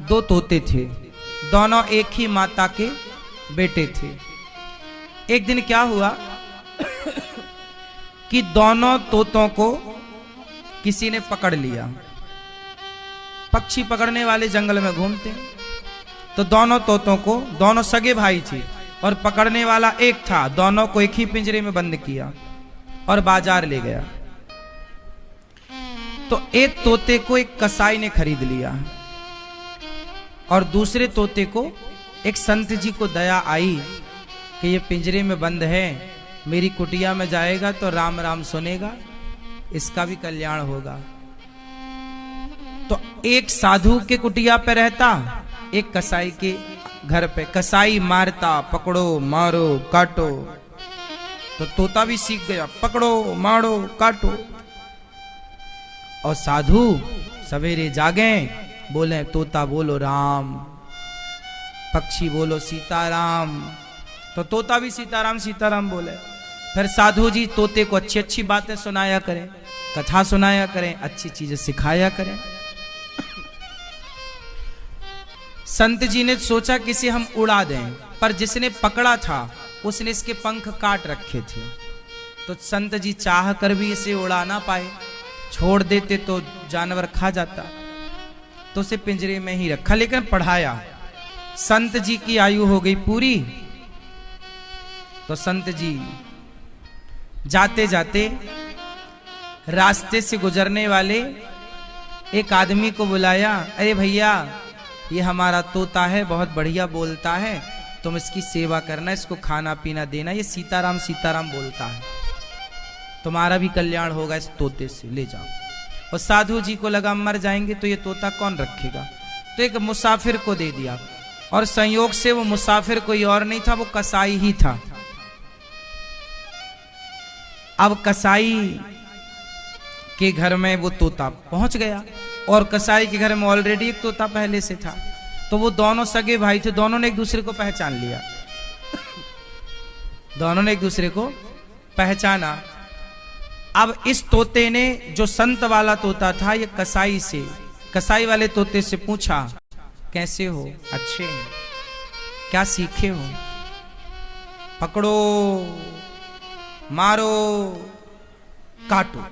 दो तोते थे, दोनों एक ही माता के बेटे थे। एक दिन क्या हुआ कि दोनों तोतों को किसी ने पकड़ लिया। पक्षी पकड़ने वाले जंगल में घूमते हैं, तो दोनों तोतों को, दोनों सगे भाई थे और पकड़ने वाला एक था, दोनों को एक ही पिंजरे में बंद किया और बाजार ले गया। तो एक तोते को एक कसाई ने खरीद लिया और दूसरे तोते को एक संत जी को दया आई कि ये पिंजरे में बंद है, मेरी कुटिया में जाएगा तो राम राम सुनेगा, इसका भी कल्याण होगा। तो एक साधु के कुटिया पे रहता, एक कसाई के घर पे। कसाई मारता, पकड़ो मारो काटो, तो तोता भी सीख गया, पकड़ो मारो काटो। और साधु सवेरे जागे, बोले तोता बोलो राम, पक्षी बोलो सीताराम, तो तोता भी सीताराम सीताराम बोले। फिर साधु जी तोते को अच्छी अच्छी बातें सुनाया करें, कथा सुनाया करें, अच्छी चीजें सिखाया करें। संत जी ने सोचा कि इसे हम उड़ा दें, पर जिसने पकड़ा था उसने इसके पंख काट रखे थे, तो संत जी चाह कर भी इसे उड़ा ना पाए, छोड़ देते तो जानवर खा जाता, तो उसे पिंजरे में ही रखा, लेकिन पढ़ाया। संत जी की आयु हो गई पूरी, तो संत जी जाते जाते रास्ते से गुजरने वाले एक आदमी को बुलाया, अरे भैया ये हमारा तोता है, बहुत बढ़िया बोलता है, तुम इसकी सेवा करना, इसको खाना पीना देना, ये सीताराम सीताराम बोलता है, तुम्हारा भी कल्याण होगा इस तोते से, ले जाओ। और साधु जी को लगा मर जाएंगे तो ये तोता कौन रखेगा, तो एक मुसाफिर को दे दिया। और संयोग से वो मुसाफिर कोई और नहीं था, वो कसाई ही था। अब कसाई के घर में वो तोता पहुंच गया, और कसाई के घर में ऑलरेडी एक तोता पहले से था, तो वो दोनों सगे भाई थे, दोनों ने एक दूसरे को पहचान लिया, दोनों ने एक दूसरे को पहचाना। अब इस तोते ने, जो संत वाला तोता था, ये कसाई वाले तोते से पूछा, कैसे हो? अच्छे हैं। क्या सीखे हो? पकड़ो मारो काटो,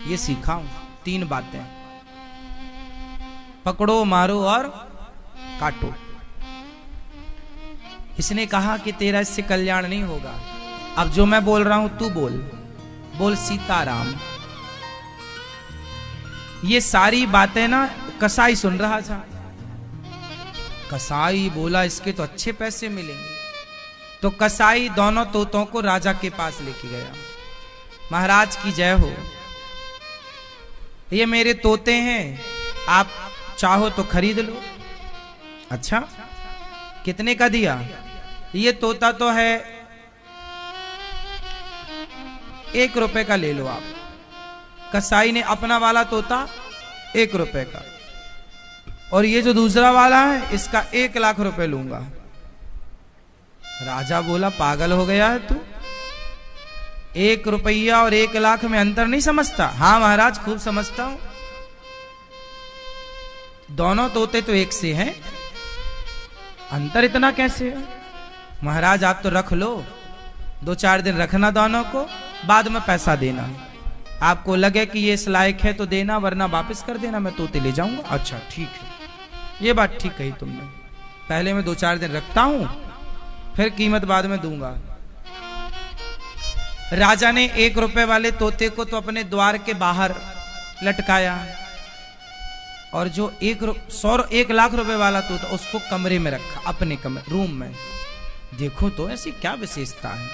ये सीखा हूं, 3 बातें, पकड़ो मारो और काटो। इसने कहा कि तेरा इससे कल्याण नहीं होगा, अब जो मैं बोल रहा हूं तू बोल सीताराम। ये सारी बातें ना कसाई सुन रहा था। कसाई बोला इसके तो अच्छे पैसे मिलेंगे, तो कसाई दोनों तोतों को राजा के पास लेके गया। महाराज की जय हो, ये मेरे तोते हैं, आप चाहो तो खरीद लो। अच्छा, कितने का दिया? ये तोता तो है 1 रुपए का, ले लो आप। कसाई ने अपना वाला तोता 1 रुपए का, और ये जो दूसरा वाला है इसका 1 लाख रुपए लूंगा। राजा बोला पागल हो गया है तू, 1 रुपया और 1 लाख में अंतर नहीं समझता? हाँ महाराज खूब समझता हूं, दोनों तोते तो एक से हैं, अंतर इतना कैसे है? महाराज आप तो रख लो, 2-4 दिन रखना दोनों को, बाद में पैसा देना, आपको लगे कि ये इस लायक है तो देना, वरना वापस कर देना, मैं तोते ले जाऊंगा। अच्छा ठीक है, ये बात ठीक कही तुमने, पहले मैं 2-4 दिन रखता हूं, फिर कीमत बाद में दूंगा। राजा ने 1 रुपए वाले तोते को तो अपने द्वार के बाहर लटकाया, और जो 1 लाख रुपए वाला तोता उसको कमरे में रखा, अपने कमरे रूम में। देखो तो ऐसी क्या विशेषता है।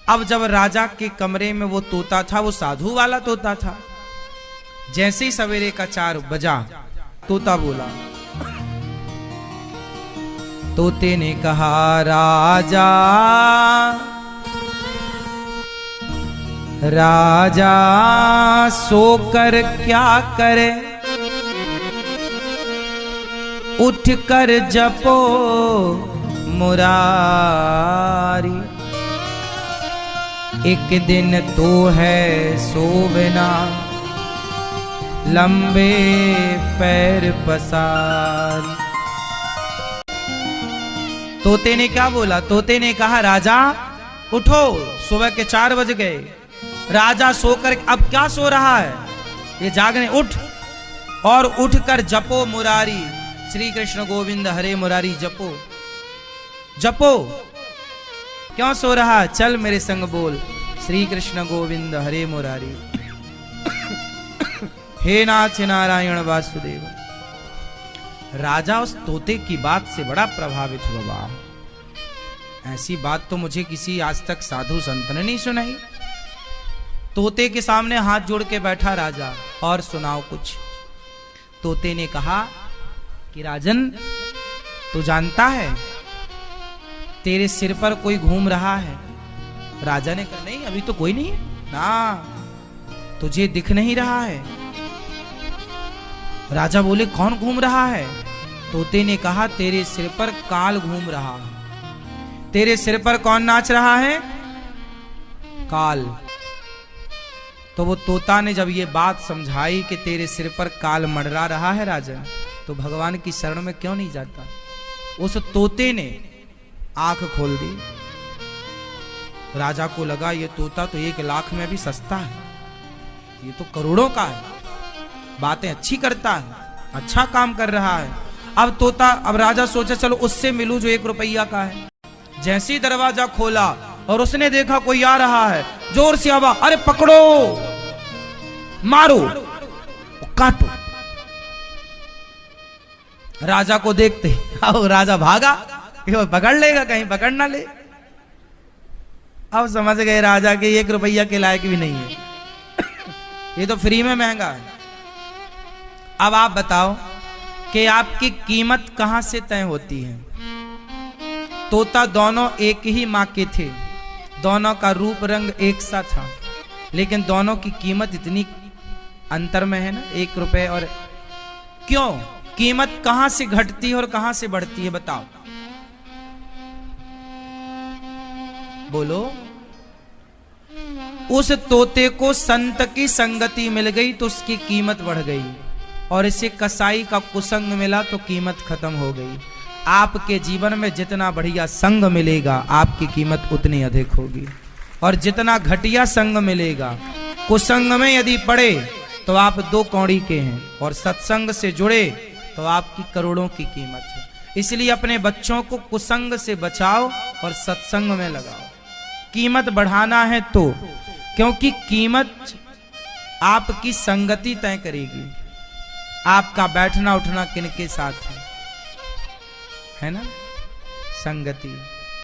अब जब राजा के कमरे में वो तोता था, वो साधु वाला तोता था, जैसे ही सवेरे का 4 बजा, तोता बोला, तोते ने कहा राजा राजा सोकर क्या करे, उठ कर जपो मुरारी, एक दिन तो है सोवना लंबे पैर पसार। तोते ने क्या बोला? तोते ने कहा राजा उठो, सुबह के 4 बज गए। राजा सोकर अब क्या सो रहा है, ये जागने, उठ और उठकर जपो मुरारी, श्री कृष्ण गोविंद हरे मुरारी जपो जपो। क्यों सो रहा? चल मेरे संग बोल, श्री कृष्ण गोविंद हरे मुरारी। हे नाथ नारायण वासुदेव। राजा उस तोते की बात से बड़ा प्रभावित हुआ। ऐसी बात तो मुझे किसी आज तक साधु संत ने नहीं सुनाई। तोते के सामने हाथ जोड़ के बैठा राजा, और सुनाओ कुछ। तोते ने कहा कि राजन, तू जानता है तेरे सिर पर कोई घूम रहा है? राजा ने कहा नहीं, अभी तो कोई नहीं है ना, तुझे दिख नहीं रहा है। राजा बोले कौन घूम रहा है? तोते ने कहा तेरे सिर पर काल घूम रहा है। तेरे सिर पर कौन नाच रहा है? काल। तो वो तोता ने जब ये बात समझाई कि तेरे सिर पर काल मंडरा रहा है राजन, तो भगवान की शरण में क्यों नहीं जाता? उस तोते ने आंख खोल दी। राजा को लगा ये तोता तो 1 लाख में भी सस्ता है, ये तो करोड़ों का है, बातें अच्छी करता है, अच्छा काम कर रहा है। अब राजा सोचा चलो उससे मिलूं जो 1 रुपया का है। जैसे ही दरवाजा खोला और उसने देखा कोई आ रहा है, जोर से आवाज, अरे पकड़ो, मारो, काटो। राजा को देखते अब राजा भागा, पकड़ लेगा, कहीं पकड़ ना ले। अब समझ गए राजा के 1 रुपया के लायक भी नहीं है, ये तो फ्री में महंगा है। अब आप बताओ कि आपकी कीमत कहां से तय होती है? तोता दोनों एक ही मां के थे, दोनों का रूप रंग एक सा था, लेकिन दोनों की कीमत इतनी अंतर में है ना, 1 रुपए। और क्यों? कीमत कहां से घटती है और कहां से बढ़ती है बताओ, बोलो। उस तोते को संत की संगति मिल गई तो उसकी कीमत बढ़ गई, और इसे कसाई का कुसंग मिला तो कीमत खत्म हो गई। आपके जीवन में जितना बढ़िया संग मिलेगा आपकी कीमत उतनी अधिक होगी, और जितना घटिया संग मिलेगा, कुसंग में यदि पड़े तो आप 2 कौड़ी के हैं, और सत्संग से जुड़े तो आपकी करोड़ों की कीमत है। इसलिए अपने बच्चों को कुसंग से बचाओ और सत्संग में लगाओ। कीमत बढ़ाना है तो, क्योंकि कीमत आपकी संगति तय करेगी, आपका बैठना उठना किनके साथ है ना, संगति।